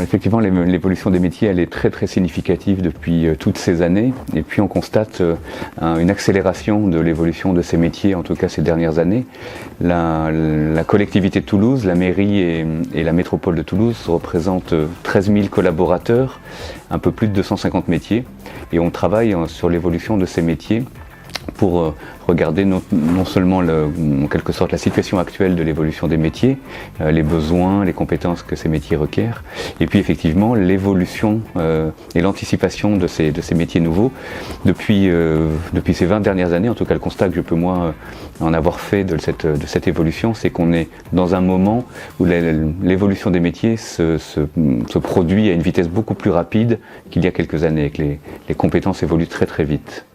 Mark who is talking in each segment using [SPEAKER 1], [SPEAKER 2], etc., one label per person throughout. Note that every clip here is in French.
[SPEAKER 1] Effectivement, l'évolution des métiers, elle est très très significative depuis toutes ces années. Et puis on constate une accélération de l'évolution de ces métiers, en tout cas ces dernières années. La collectivité de Toulouse, la mairie et la métropole de Toulouse représentent 13 000 collaborateurs, un peu plus de 250 métiers. Et on travaille sur l'évolution de ces métiers pour regarder non seulement en quelque sorte la situation actuelle de l'évolution des métiers, les besoins, les compétences que ces métiers requièrent, et puis effectivement l'évolution et l'anticipation de ces métiers nouveaux. Depuis ces 20 dernières années, en tout cas le constat que je peux moi en avoir fait de cette évolution, c'est qu'on est dans un moment où l'évolution des métiers se produit à une vitesse beaucoup plus rapide qu'il y a quelques années, et que les compétences évoluent très très vite.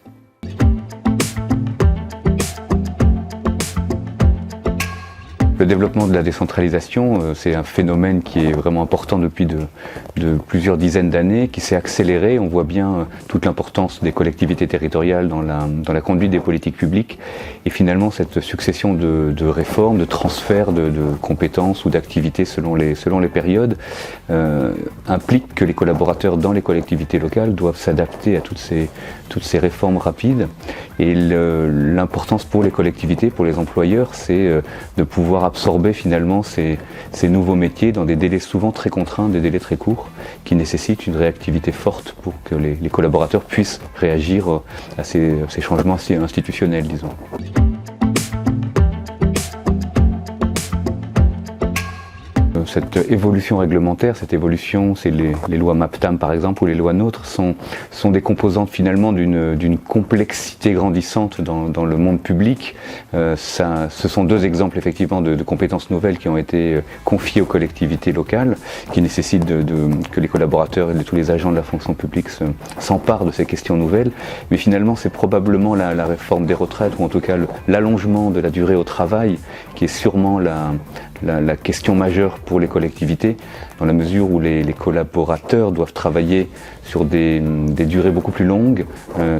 [SPEAKER 1] Le développement de la décentralisation, c'est un phénomène qui est vraiment important depuis de plusieurs dizaines d'années, qui s'est accéléré. On voit bien toute l'importance des collectivités territoriales dans la conduite des politiques publiques. Et finalement, cette succession de réformes, de transferts de compétences ou d'activités selon les périodes, implique que les collaborateurs dans les collectivités locales doivent s'adapter à toutes ces réformes rapides. Et l'importance pour les collectivités, pour les employeurs, c'est de pouvoir absorber finalement ces nouveaux métiers dans des délais souvent très contraints, des délais très courts, qui nécessitent une réactivité forte pour que les collaborateurs puissent réagir à ces changements institutionnels, disons. Cette évolution réglementaire, cette évolution, c'est les lois MAPTAM par exemple, ou les lois NOTRe, sont des composantes finalement d'une complexité grandissante dans le monde public. Ce sont deux exemples effectivement de compétences nouvelles qui ont été confiées aux collectivités locales, qui nécessitent que les collaborateurs et tous les agents de la fonction publique s'emparent de ces questions nouvelles. Mais finalement, c'est probablement la réforme des retraites, ou en tout cas l'allongement de la durée au travail, qui est sûrement la question majeure pour les collectivités, dans la mesure où les collaborateurs doivent travailler sur des durées beaucoup plus longues,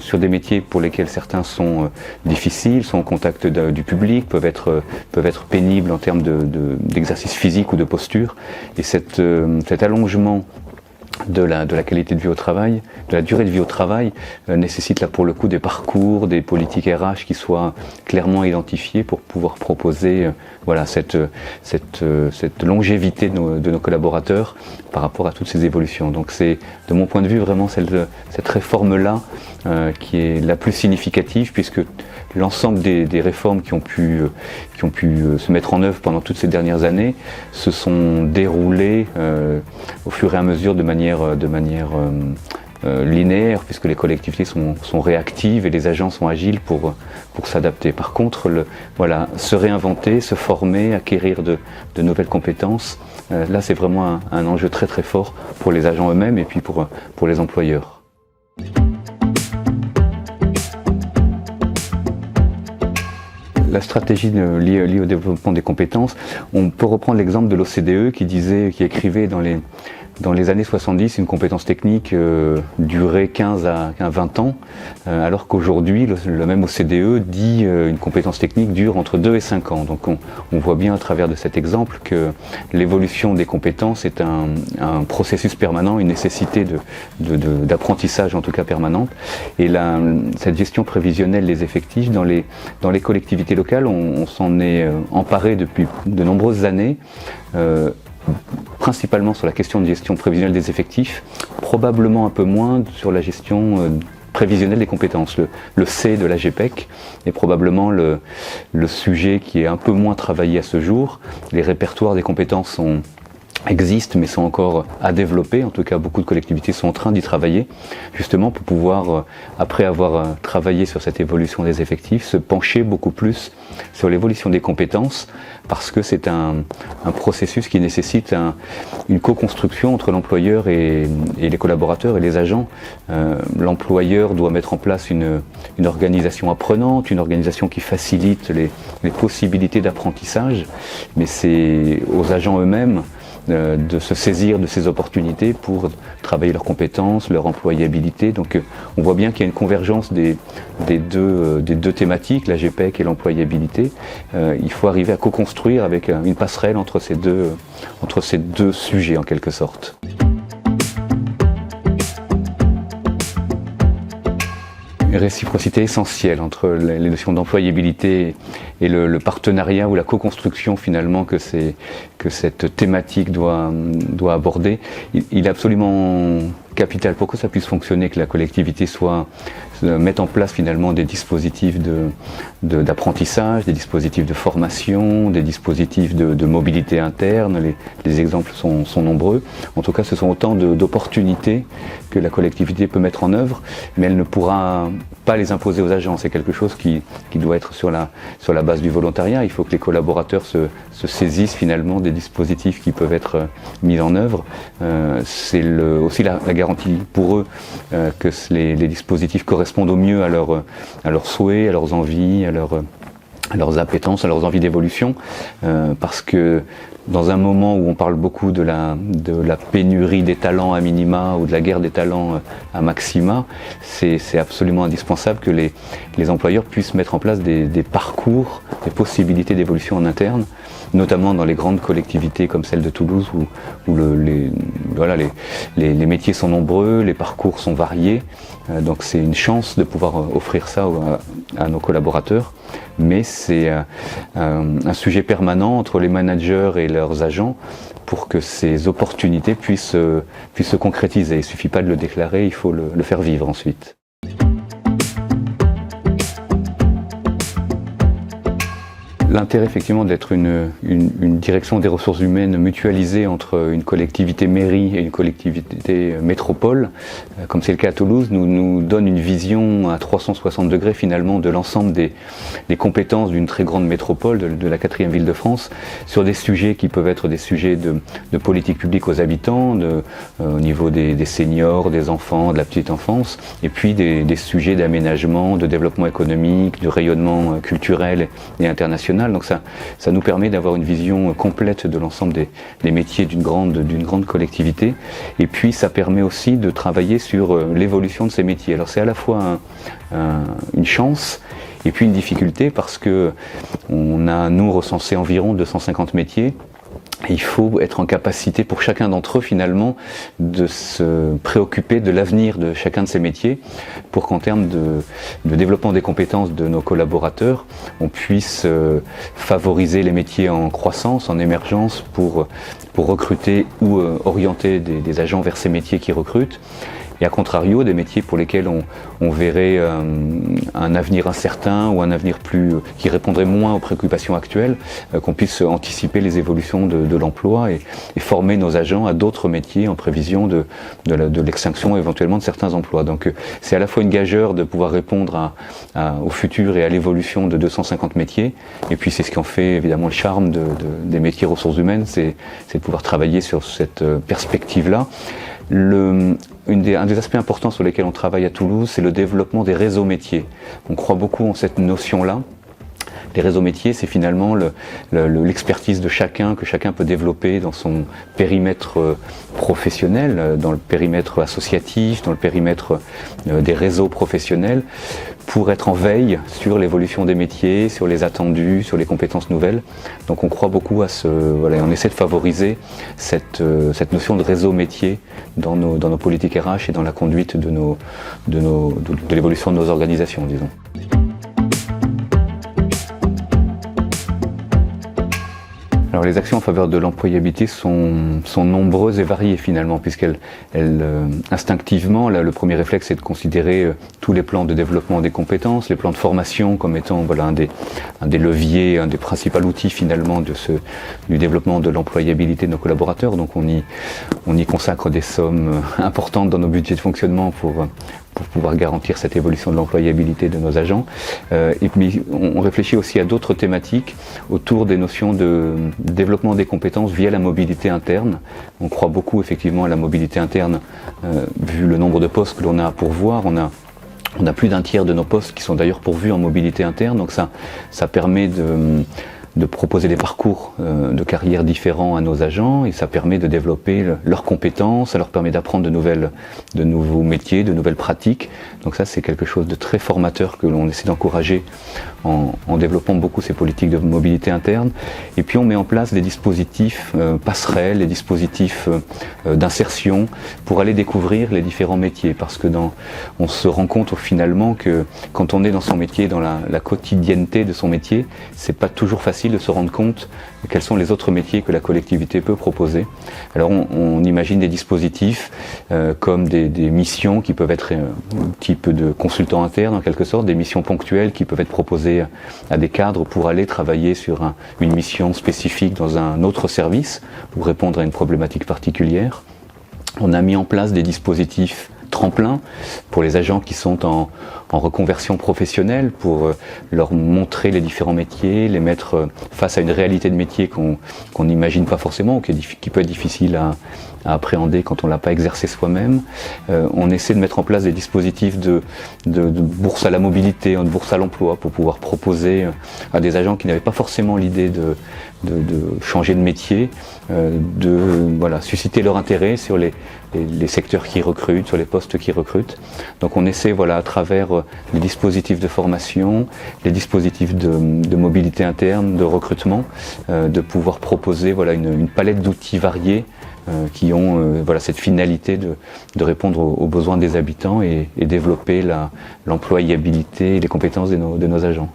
[SPEAKER 1] sur des métiers pour lesquels certains sont difficiles, sont au contact du public, peuvent être pénibles en termes d'exercice physique ou de posture. Et cet allongement de la qualité de vie au travail, de la durée de vie au travail, nécessite là pour le coup des parcours, des politiques RH qui soient clairement identifiées pour pouvoir proposer cette longévité de nos collaborateurs par rapport à toutes ces évolutions. Donc c'est de mon point de vue vraiment cette réforme-là qui est la plus significative, puisque l'ensemble des réformes qui ont pu se mettre en œuvre pendant toutes ces dernières années se sont déroulées au fur et à mesure de manière linéaire, puisque les collectivités sont réactives et les agents sont agiles pour s'adapter. Par contre, se réinventer, se former, acquérir de nouvelles compétences, là c'est vraiment un enjeu très très fort pour les agents eux-mêmes et puis pour les employeurs. La stratégie liée au développement des compétences, on peut reprendre l'exemple de l'OCDE qui écrivait dans les années 70, une compétence technique durait 15 à 20 ans, alors qu'aujourd'hui, le même OCDE dit une compétence technique dure entre 2 et 5 ans. Donc on voit bien à travers de cet exemple que l'évolution des compétences est un processus permanent, une nécessité d'apprentissage en tout cas permanente. Et cette gestion prévisionnelle des effectifs dans les collectivités locales, on s'en est emparé depuis de nombreuses années, principalement sur la question de gestion prévisionnelle des effectifs, probablement un peu moins sur la gestion prévisionnelle des compétences. Le C de la GPEC est probablement le sujet qui est un peu moins travaillé à ce jour. Les répertoires des compétences existent mais sont encore à développer. En tout cas, beaucoup de collectivités sont en train d'y travailler, justement pour pouvoir, après avoir travaillé sur cette évolution des effectifs, se pencher beaucoup plus sur l'évolution des compétences, parce que c'est un processus qui nécessite une co-construction entre l'employeur et les collaborateurs et les agents. L'employeur doit mettre en place une organisation apprenante, une organisation qui facilite les possibilités d'apprentissage, mais c'est aux agents eux-mêmes de se saisir de ces opportunités pour travailler leurs compétences, leur employabilité. Donc on voit bien qu'il y a une convergence des deux thématiques, la GPEC et l'employabilité. Il faut arriver à co-construire avec une passerelle entre ces deux sujets en quelque sorte. réciprocité essentielle entre les notions d'employabilité et le partenariat ou la co-construction finalement que cette thématique doit aborder. Il est absolument capital pour que ça puisse fonctionner, que la collectivité mette en place finalement des dispositifs d'apprentissage, des dispositifs de formation, des dispositifs de mobilité interne. Les exemples sont nombreux. En tout cas, ce sont autant d'opportunités que la collectivité peut mettre en œuvre, mais elle ne pourra pas les imposer aux agents. C'est quelque chose qui doit être sur la base du volontariat. Il faut que les collaborateurs se saisissent finalement des dispositifs qui peuvent être mis en œuvre. C'est aussi la garantie pour eux que les dispositifs correspondent au mieux à leurs souhaits, à leurs envies, à leurs appétences, à leurs envies d'évolution, parce que dans un moment où on parle beaucoup de la pénurie des talents à minima ou de la guerre des talents à maxima, c'est absolument indispensable que les employeurs puissent mettre en place des parcours, des possibilités d'évolution en interne, notamment dans les grandes collectivités comme celle de Toulouse où les métiers sont nombreux, les parcours sont variés. Donc c'est une chance de pouvoir offrir ça à nos collaborateurs, mais c'est un sujet permanent entre les managers et leurs agents pour que ces opportunités puissent se concrétiser. Il ne suffit pas de le déclarer, il faut le faire vivre ensuite. L'intérêt effectivement d'être une direction des ressources humaines mutualisée entre une collectivité mairie et une collectivité métropole, comme c'est le cas à Toulouse, nous donne une vision à 360 degrés finalement de l'ensemble des compétences d'une très grande métropole, de la 4e ville de France, sur des sujets qui peuvent être des sujets de politique publique aux habitants, au niveau des seniors, des enfants, de la petite enfance, et puis des sujets d'aménagement, de développement économique, de rayonnement culturel et international. Donc ça nous permet d'avoir une vision complète de l'ensemble des métiers d'une grande collectivité. Et puis ça permet aussi de travailler sur l'évolution de ces métiers. Alors c'est à la fois une chance et puis une difficulté parce que on a nous recensé environ 250 métiers. Il faut être en capacité pour chacun d'entre eux finalement de se préoccuper de l'avenir de chacun de ces métiers pour qu'en termes de développement des compétences de nos collaborateurs, on puisse favoriser les métiers en croissance, en émergence pour recruter ou orienter des agents vers ces métiers qui recrutent. Et à contrario, des métiers pour lesquels on verrait un avenir incertain ou un avenir qui répondrait moins aux préoccupations actuelles, qu'on puisse anticiper les évolutions de l'emploi et former nos agents à d'autres métiers en prévision de l'extinction éventuellement de certains emplois. Donc c'est à la fois une gageure de pouvoir répondre au futur et à l'évolution de 250 métiers, et puis c'est ce qui en fait évidemment le charme des métiers ressources humaines, c'est de pouvoir travailler sur cette perspective-là. Un des aspects importants sur lesquels on travaille à Toulouse, c'est le développement des réseaux métiers. On croit beaucoup en cette notion-là. Les réseaux métiers, c'est finalement l'expertise de chacun, que chacun peut développer dans son périmètre professionnel, dans le périmètre associatif, dans le périmètre des réseaux professionnels, pour être en veille sur l'évolution des métiers, sur les attendus, sur les compétences nouvelles. Donc on croit beaucoup à on essaie de favoriser cette notion de réseau métier dans nos politiques RH et dans la conduite de l'évolution de nos organisations, disons. Alors les actions en faveur de l'employabilité sont nombreuses et variées finalement, puisqu'elles instinctivement, le premier réflexe c'est de considérer tous les plans de développement des compétences, les plans de formation comme étant un des leviers, un des principaux outils finalement du développement de l'employabilité de nos collaborateurs. Donc on y consacre des sommes importantes dans nos budgets de fonctionnement pour pouvoir garantir cette évolution de l'employabilité de nos agents. Et puis on réfléchit aussi à d'autres thématiques autour des notions de développement des compétences via la mobilité interne. On croit beaucoup effectivement à la mobilité interne, vu le nombre de postes que l'on a à pourvoir. On a plus d'un tiers de nos postes qui sont d'ailleurs pourvus en mobilité interne, donc ça permet de proposer des parcours de carrière différents à nos agents, et ça permet de développer leurs compétences, ça leur permet d'apprendre de nouveaux métiers, de nouvelles pratiques. Donc ça, c'est quelque chose de très formateur que l'on essaie d'encourager en développant beaucoup ces politiques de mobilité interne. Et puis on met en place des dispositifs passerelles, des dispositifs d'insertion pour aller découvrir les différents métiers, parce que on se rend compte finalement que quand on est dans son métier, dans la quotidienneté de son métier, c'est pas toujours facile de se rendre compte de quels sont les autres métiers que la collectivité peut proposer. Alors on imagine des dispositifs comme des missions qui peuvent être un type de consultant interne en quelque sorte, des missions ponctuelles qui peuvent être proposées à des cadres pour aller travailler sur une mission spécifique dans un autre service pour répondre à une problématique particulière. On a mis en place des dispositifs tremplins pour les agents qui sont en reconversion professionnelle, pour leur montrer les différents métiers, les mettre face à une réalité de métier qu'on n'imagine pas forcément, ou qui peut être difficile à appréhender quand on ne l'a pas exercé soi-même. On essaie de mettre en place des dispositifs de bourse à la mobilité, de bourse à l'emploi, pour pouvoir proposer à des agents qui n'avaient pas forcément l'idée de changer de métier, susciter leur intérêt sur les secteurs qui recrutent, sur les postes qui recrutent. Donc on essaie à travers les dispositifs de formation, les dispositifs de mobilité interne, de recrutement, de pouvoir proposer une palette d'outils variés qui ont cette finalité de répondre aux besoins des habitants et développer l'employabilité et les compétences de nos agents.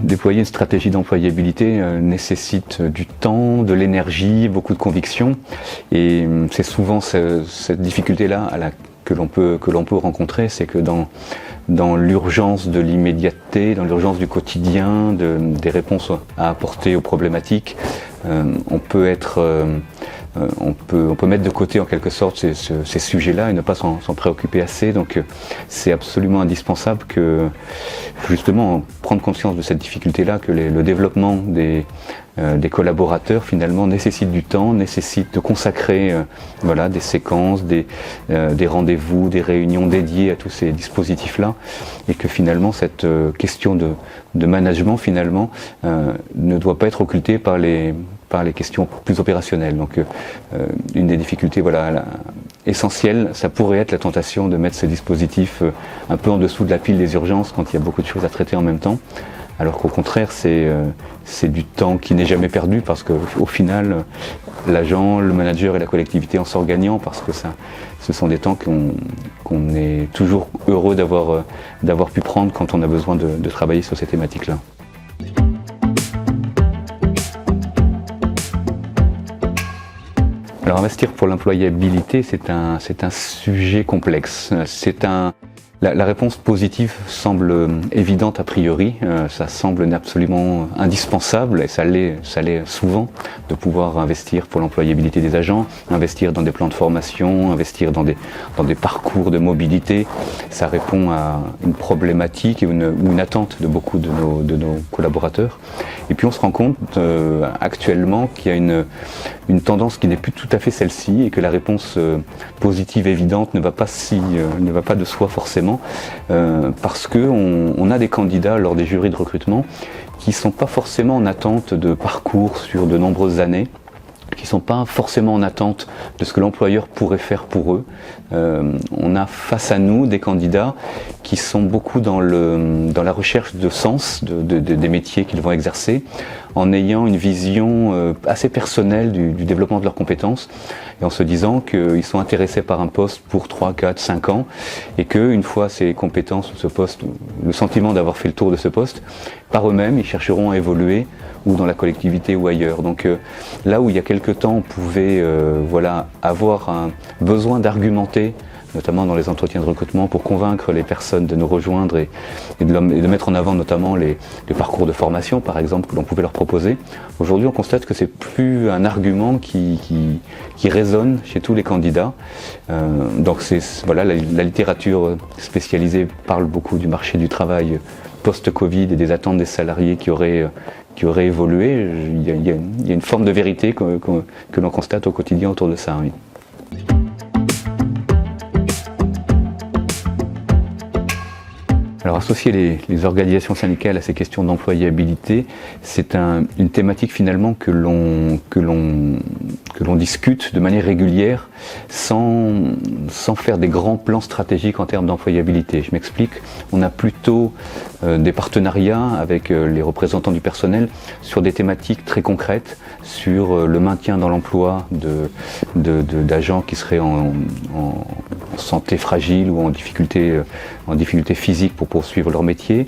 [SPEAKER 1] Déployer une stratégie d'employabilité nécessite du temps, de l'énergie, beaucoup de conviction, et c'est souvent cette difficulté-là que l'on peut rencontrer, c'est que dans l'urgence de l'immédiateté, dans l'urgence du quotidien, des réponses à apporter aux problématiques, on peut mettre de côté en quelque sorte ces sujets-là et ne pas s'en préoccuper assez. Donc c'est absolument indispensable que justement prendre conscience de cette difficulté-là, que le développement des collaborateurs finalement nécessite du temps, nécessite de consacrer des séquences, des rendez-vous, des réunions dédiées à tous ces dispositifs-là, et que finalement cette question de management finalement ne doit pas être occultée par les questions plus opérationnelles. Donc une des difficultés essentielles, ça pourrait être la tentation de mettre ce dispositif un peu en dessous de la pile des urgences quand il y a beaucoup de choses à traiter en même temps, alors qu'au contraire c'est du temps qui n'est jamais perdu, parce qu'au final l'agent, le manager et la collectivité en sortent gagnants, parce que ce sont des temps qu'on est toujours heureux d'avoir pu prendre quand on a besoin de travailler sur ces thématiques-là. Alors investir pour l'employabilité, c'est un sujet complexe. La réponse positive semble évidente a priori, ça semble absolument indispensable, et ça l'est souvent, de pouvoir investir pour l'employabilité des agents, investir dans des plans de formation, investir dans des parcours de mobilité. Ça répond à une problématique ou une attente de beaucoup de nos collaborateurs. Et puis on se rend compte actuellement qu'il y a une tendance qui n'est plus tout à fait celle-ci, et que la réponse positive évidente ne va pas de soi forcément, parce qu'on a des candidats lors des jurys de recrutement qui ne sont pas forcément en attente de parcours sur de nombreuses années, qui ne sont pas forcément en attente de ce que l'employeur pourrait faire pour eux. On a face à nous des candidats qui sont beaucoup dans la recherche de sens des métiers qu'ils vont exercer, en ayant une vision assez personnelle du développement de leurs compétences, et en se disant qu'ils sont intéressés par un poste pour 3, 4, 5 ans, et qu'une fois ces compétences ou ce poste, le sentiment d'avoir fait le tour de ce poste, par eux-mêmes, ils chercheront à évoluer, ou dans la collectivité ou ailleurs. Donc là où il y a quelque temps on pouvait avoir un besoin d'argumenter, notamment dans les entretiens de recrutement, pour convaincre les personnes de nous rejoindre et de mettre en avant notamment les parcours de formation par exemple que l'on pouvait leur proposer. Aujourd'hui on constate que c'est plus un argument qui résonne chez tous les candidats. Donc la littérature spécialisée parle beaucoup du marché du travail post-Covid et des attentes des salariés qui auraient évolué. Il y a une forme de vérité que l'on constate au quotidien autour de ça. Oui. Alors associer les organisations syndicales à ces questions d'employabilité, c'est une thématique finalement que l'on discute de manière régulière sans faire des grands plans stratégiques en termes d'employabilité. Je m'explique, on a plutôt des partenariats avec les représentants du personnel sur des thématiques très concrètes, sur le maintien dans l'emploi d'agents qui seraient en santé fragile ou en difficulté physique pour poursuivre leur métier.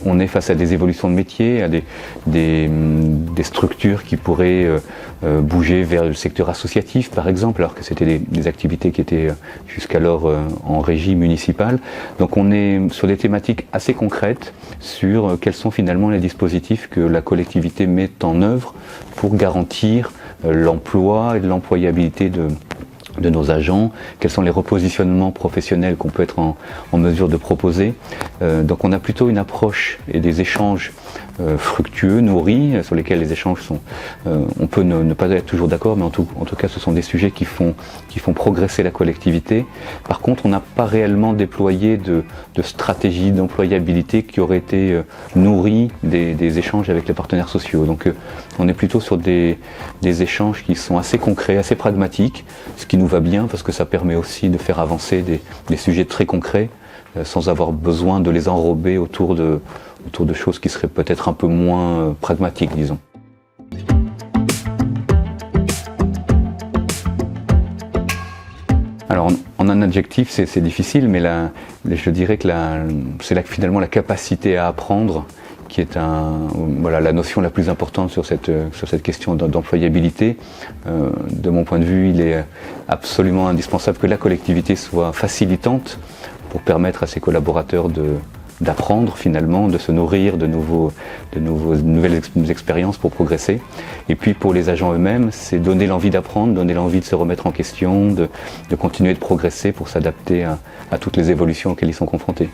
[SPEAKER 1] On est face à des évolutions de métier, à des structures qui pourraient bouger vers le secteur associatif par exemple, alors que c'était des activités qui étaient jusqu'alors en régie municipale. Donc on est sur des thématiques assez concrètes sur quels sont finalement les dispositifs que la collectivité met en œuvre pour garantir l'emploi et l'employabilité de nos agents, quels sont les repositionnements professionnels qu'on peut être en mesure de proposer. Donc on a plutôt une approche et des échanges fructueux, nourris, sur lesquels les échanges sont... on peut ne pas être toujours d'accord, mais en tout cas ce sont des sujets qui font progresser la collectivité. Par contre, on n'a pas réellement déployé de stratégie d'employabilité qui aurait été nourrie des échanges avec les partenaires sociaux. Donc on est plutôt sur des échanges qui sont assez concrets, assez pragmatiques, ce qui nous va bien parce que ça permet aussi de faire avancer des sujets très concrets sans avoir besoin de les enrober autour de choses qui seraient peut-être un peu moins pragmatiques, disons. Alors en un adjectif c'est difficile, mais je dirais que c'est finalement la capacité à apprendre qui est la notion la plus importante sur cette question d'employabilité. De mon point de vue, il est absolument indispensable que la collectivité soit facilitante pour permettre à ses collaborateurs d'apprendre finalement, de se nourrir de nouvelles expériences pour progresser. Et puis pour les agents eux-mêmes, c'est donner l'envie d'apprendre, donner l'envie de se remettre en question, de continuer de progresser pour s'adapter à toutes les évolutions auxquelles ils sont confrontés.